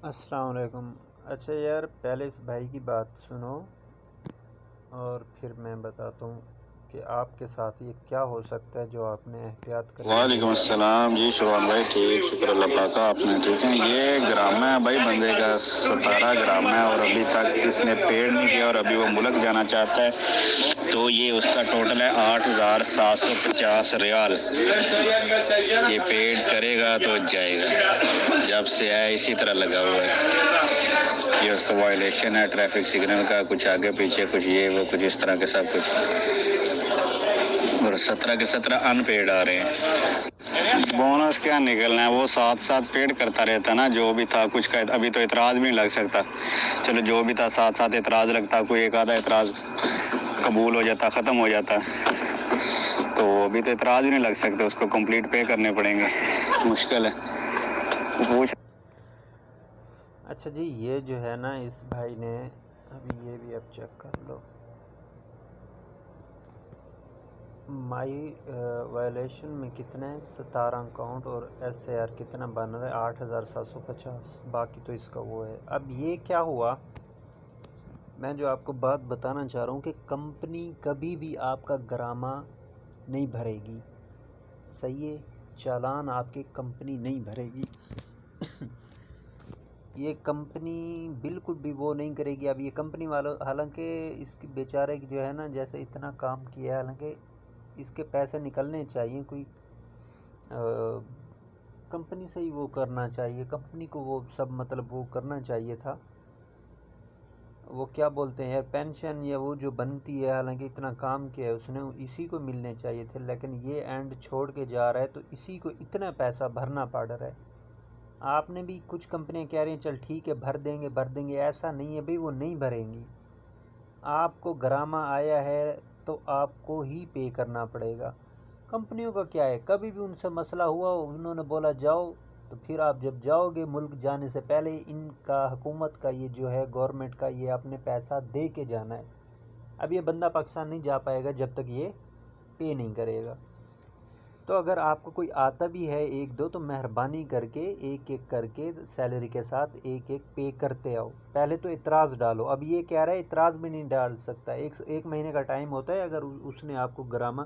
السلام علیکم۔ اچھا یار، پہلے اس بھائی کی بات سنو اور پھر میں بتاتا ہوں کہ آپ کے ساتھ یہ کیا ہو سکتا ہے جو آپ نے احتیاط کر کے وعلیکم السلام جی شعبان بھائی، ٹھیک شکر اللہ پاک کا، آپ نے ٹھیک ہے؟ یہ گرامہ ہے بھائی، بندے کا 17 گرامہ ہے اور ابھی تک اس نے پیڑ نہیں کیا اور ابھی وہ ملک جانا چاہتا ہے، تو یہ اس کا ٹوٹل ہے 8,750 ریال۔ یہ پیڑ کرے گا تو جائے گا، جب سے ہے اسی طرح لگا ہوا ہے۔ یہ اس کا وائلیشن ہے ٹریفک سگنل کا، کچھ آگے پیچھے، کچھ یہ وہ، کچھ اس طرح کے سب کچھ، اور 17 کے 17 ان پیڈ آ رہے ہیں۔ بونس کیا نکلنا ہے، وہ ساتھ ساتھ پیڈ کرتا رہتا نا، جو بھی تھا کچھ کا ابھی تو اعتراض بھی نہیں لگ سکتا، چلو جو بھی تھا ساتھ ساتھ اعتراض لگتا، کوئی ایک آدھا اعتراض قبول ہو جاتا، ختم ہو جاتا، تو ابھی تو اعتراض بھی نہیں لگ سکتے، اس کو کمپلیٹ پے کرنے پڑیں گے، مشکل ہے پوچھ۔ اچھا جی، یہ جو ہے نا اس بھائی نے ابھی یہ بھی اب چیک کر لو، مائی وائلیشن میں کتنا ہے 17 اکاؤنٹ اور ایس اے آر کتنا بن رہا ہے 8,750، باقی تو اس کا وہ ہے۔ اب یہ کیا ہوا، میں جو آپ کو بات بتانا چاہ رہا ہوں کہ کمپنی کبھی بھی آپ کا گرامہ نہیں بھرے گی، صحیح ہے؟ چالان آپ کی کمپنی نہیں بھرے گی، یہ کمپنی بالکل بھی وہ نہیں کرے گی۔ اب یہ کمپنی والوں، حالانکہ اس کی بیچارے کی جو ہے نا، جیسے اتنا کام کیا ہے، حالانکہ اس کے پیسے نکلنے چاہیے، کوئی کمپنی سے ہی وہ کرنا چاہیے، کمپنی کو وہ سب مطلب وہ کرنا چاہیے تھا، وہ کیا بولتے ہیں یار، پینشن یا وہ جو بنتی ہے، حالانکہ اتنا کام کیا ہے اس نے، اسی کو ملنے چاہیے تھے، لیکن یہ اینڈ چھوڑ کے جا رہا ہے تو اسی کو اتنا پیسہ بھرنا پڑ رہا ہے۔ آپ نے بھی کچھ کمپنیاں کہہ رہی ہیں چل ٹھیک ہے بھر دیں گے، ایسا نہیں ہے بھئی، وہ نہیں بھریں گی۔ آپ کو گرامہ آیا ہے تو آپ کو ہی پے کرنا پڑے گا۔ کمپنیوں کا کیا ہے، کبھی بھی ان سے مسئلہ ہوا، انہوں نے بولا جاؤ، تو پھر آپ جب جاؤ گے ملک جانے سے پہلے ان کا، حکومت کا یہ جو ہے، گورنمنٹ کا، یہ اپنے پیسہ دے کے جانا ہے۔ اب یہ بندہ پاکستان نہیں جا پائے گا جب تک یہ پے نہیں کرے گا۔ تو اگر آپ کو کوئی آتا بھی ہے ایک دو، تو مہربانی کر کے ایک ایک کر کے سیلری کے ساتھ ایک ایک پے کرتے آؤ، پہلے تو اعتراض ڈالو۔ اب یہ کہہ رہا ہے اعتراض بھی نہیں ڈال سکتا، ایک مہینے کا ٹائم ہوتا ہے، اگر اس نے آپ کو گرامہ،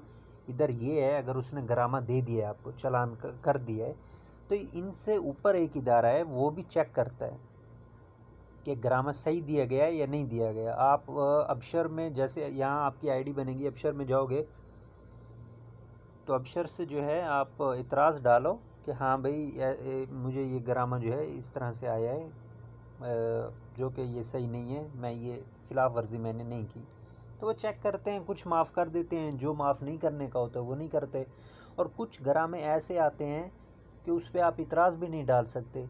ادھر یہ ہے، اگر اس نے گرامہ دے دیا ہے آپ کو، چلان کر دیا ہے، تو ان سے اوپر ایک ادارہ ہے وہ بھی چیک کرتا ہے کہ گرامہ صحیح دیا گیا ہے یا نہیں دیا گیا۔ آپ ابشر میں، جیسے یہاں آپ کی آئی ڈی بنے گی، ابشر میں جاؤ گے تو ابشر سے جو ہے آپ اعتراض ڈالو کہ ہاں بھئی مجھے یہ گرامہ جو ہے اس طرح سے آیا ہے، جو کہ یہ صحیح نہیں ہے، میں یہ خلاف ورزی میں نے نہیں کی، تو وہ چیک کرتے ہیں، کچھ معاف کر دیتے ہیں، جو معاف نہیں کرنے کا ہوتا ہے وہ نہیں کرتے، اور کچھ گرامے ایسے آتے ہیں کہ اس پہ آپ اعتراض بھی نہیں ڈال سکتے،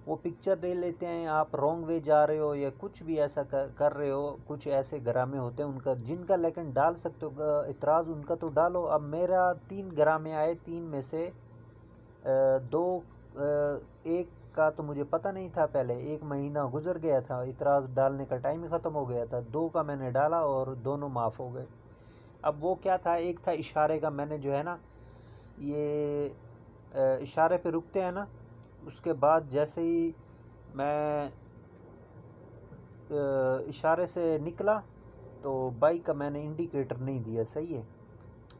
وہ پکچر لے لیتے ہیں، آپ رونگ وے جا رہے ہو یا کچھ بھی ایسا کر رہے ہو، کچھ ایسے گرامے ہوتے ہیں ان کا، جن کا لیکن ڈال سکتے ہو اعتراض، ان کا تو ڈالو۔ اب میرا 3 گرامے آئے، 3 میں سے 2، ایک کا تو مجھے پتہ نہیں تھا، پہلے 1 مہینہ گزر گیا تھا، اعتراض ڈالنے کا ٹائم ہی ختم ہو گیا تھا، 2 کا میں نے ڈالا اور دونوں معاف ہو گئے۔ اب وہ کیا تھا، ایک تھا اشارے کا، میں نے جو ہے نا یہ اشارے پہ رکتے ہیں نا، اس کے بعد جیسے ہی میں اشارے سے نکلا تو بائک کا میں نے انڈیکیٹر نہیں دیا، صحیح ہے،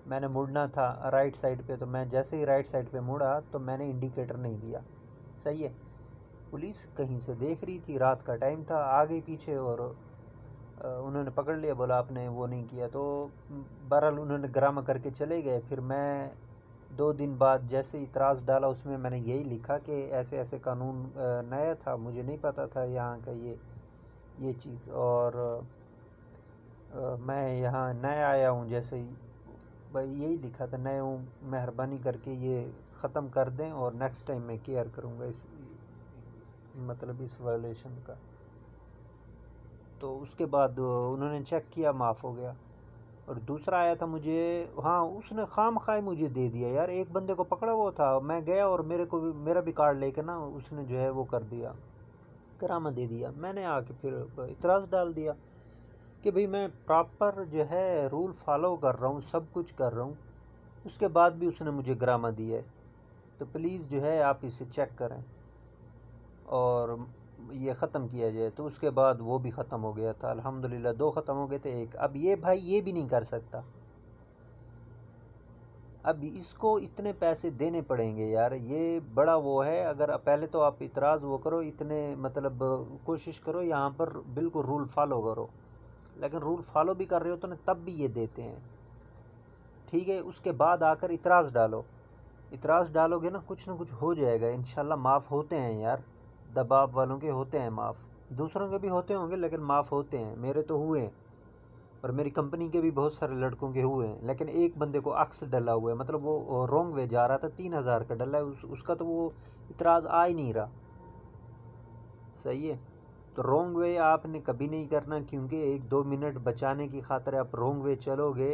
میں نے مڑنا تھا رائٹ سائڈ پہ، تو میں جیسے ہی رائٹ سائڈ پہ مڑا تو میں نے انڈیکیٹر نہیں دیا، صحیح ہے۔ پولیس کہیں سے دیکھ رہی تھی، رات کا ٹائم تھا، آ گئی پیچھے اور انہوں نے پکڑ لیا، بولا آپ نے وہ نہیں کیا، تو بہرحال انہوں نے گرامہ کر کے چلے گئے۔ پھر میں 2 دن بعد جیسے اعتراض ڈالا، اس میں نے یہی لکھا کہ ایسے ایسے قانون نیا تھا، مجھے نہیں پتہ تھا یہاں کا یہ چیز، اور میں یہاں نیا آیا ہوں، جیسے ہی بھائی یہی لکھا تھا، نئے ہوں، مہربانی کر کے یہ ختم کر دیں اور نیکسٹ ٹائم میں کیئر کروں گا اس مطلب اس وائلیشن کا۔ تو اس کے بعد انہوں نے چیک کیا، معاف ہو گیا۔ اور دوسرا آیا تھا مجھے، ہاں اس نے خام خواہ مجھے دے دیا یار، ایک بندے کو پکڑا ہوا تھا، میں گیا اور میرا بھی کارڈ لے کے نا اس نے جو ہے وہ کر دیا، گرامہ دے دیا۔ میں نے آ کے پھر اعتراض ڈال دیا کہ بھئی میں پراپر جو ہے رول فالو کر رہا ہوں، سب کچھ کر رہا ہوں، اس کے بعد بھی اس نے مجھے گرامہ دیا ہے، تو پلیز جو ہے آپ اسے چیک کریں۔ اور یہ ختم کیا جائے، تو اس کے بعد وہ بھی ختم ہو گیا تھا الحمدللہ، 2 ختم ہو گئے تھے ایک، اب یہ بھائی یہ بھی نہیں کر سکتا، اب اس کو اتنے پیسے دینے پڑیں گے یار، یہ بڑا وہ ہے، اگر پہلے تو آپ اعتراض وہ کرو، اتنے مطلب کوشش کرو یہاں پر بالکل رول فالو کرو، لیکن رول فالو بھی کر رہے ہو تو تب بھی یہ دیتے ہیں، ٹھیک ہے، اس کے بعد آ کر اعتراض ڈالو گے نا، کچھ نہ کچھ ہو جائے گا انشاءاللہ، معاف ہوتے ہیں یار، دباؤ والوں کے ہوتے ہیں معاف، دوسروں کے بھی ہوتے ہوں گے لیکن معاف ہوتے ہیں، میرے تو ہوئے ہیں، اور میری کمپنی کے بھی بہت سارے لڑکوں کے ہوئے ہیں، لیکن ایک بندے کو عکس ڈلا ہوا ہے، مطلب وہ رونگ وے جا رہا تھا، 3000 کا ڈلا ہے، اس کا تو وہ اعتراض آ ہی نہیں رہا، صحیح ہے، تو رونگ وے آپ نے کبھی نہیں کرنا، کیونکہ 1-2 منٹ بچانے کی خاطر آپ رونگ وے چلو گے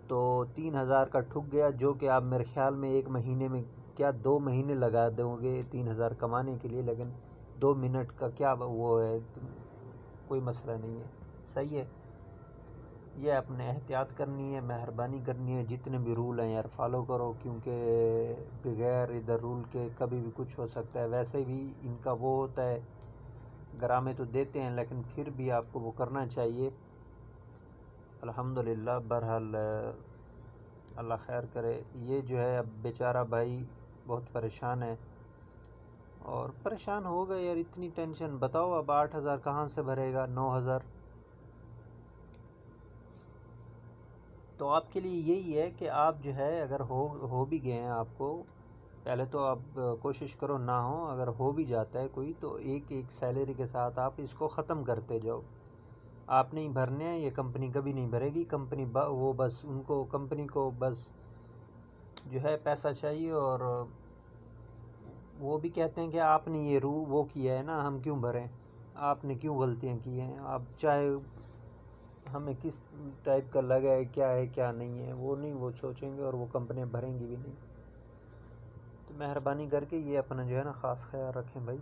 تو 3000 کا ٹھک گیا، جو کہ آپ میرے خیال میں 1 مہینے میں کیا 2 مہینے لگا دو گے 3000 کمانے کے لیے، لیکن 2 منٹ کا کیا وہ ہے، کوئی مسئلہ نہیں ہے، صحیح ہے، یہ اپنے احتیاط کرنی ہے، مہربانی کرنی ہے، جتنے بھی رول ہیں یار فالو کرو، کیونکہ بغیر ادھر رول کے کبھی بھی کچھ ہو سکتا ہے، ویسے بھی ان کا وہ ہوتا ہے، گرامے تو دیتے ہیں لیکن پھر بھی آپ کو وہ کرنا چاہیے، الحمدللہ، بہرحال اللہ خیر کرے، یہ جو ہے اب بیچارہ بھائی بہت پریشان ہے، اور پریشان ہوگا یار، اتنی ٹینشن، بتاؤ اب 8000 کہاں سے بھرے گا، 9000، تو آپ کے لیے یہی ہے کہ آپ جو ہے اگر ہو بھی گئے ہیں آپ کو، پہلے تو آپ کوشش کرو نہ ہو، اگر ہو بھی جاتا ہے کوئی تو ایک سیلری کے ساتھ آپ اس کو ختم کرتے جاؤ، آپ نہیں بھرنے ہیں، یہ کمپنی کبھی نہیں بھرے گی، کمپنی وہ بس ان کو کمپنی کو بس جو ہے پیسہ چاہیے، اور وہ بھی کہتے ہیں کہ آپ نے یہ وہ کیا ہے نا، ہم کیوں بھریں، آپ نے کیوں غلطیاں کی ہیں، آپ چاہے ہمیں کس ٹائپ کا لگا ہے کیا نہیں ہے، وہ نہیں وہ سوچیں گے، اور وہ کمپنیاں بھریں گی بھی نہیں، تو مہربانی کر کے یہ اپنا جو ہے نا خاص خیال رکھیں بھائی۔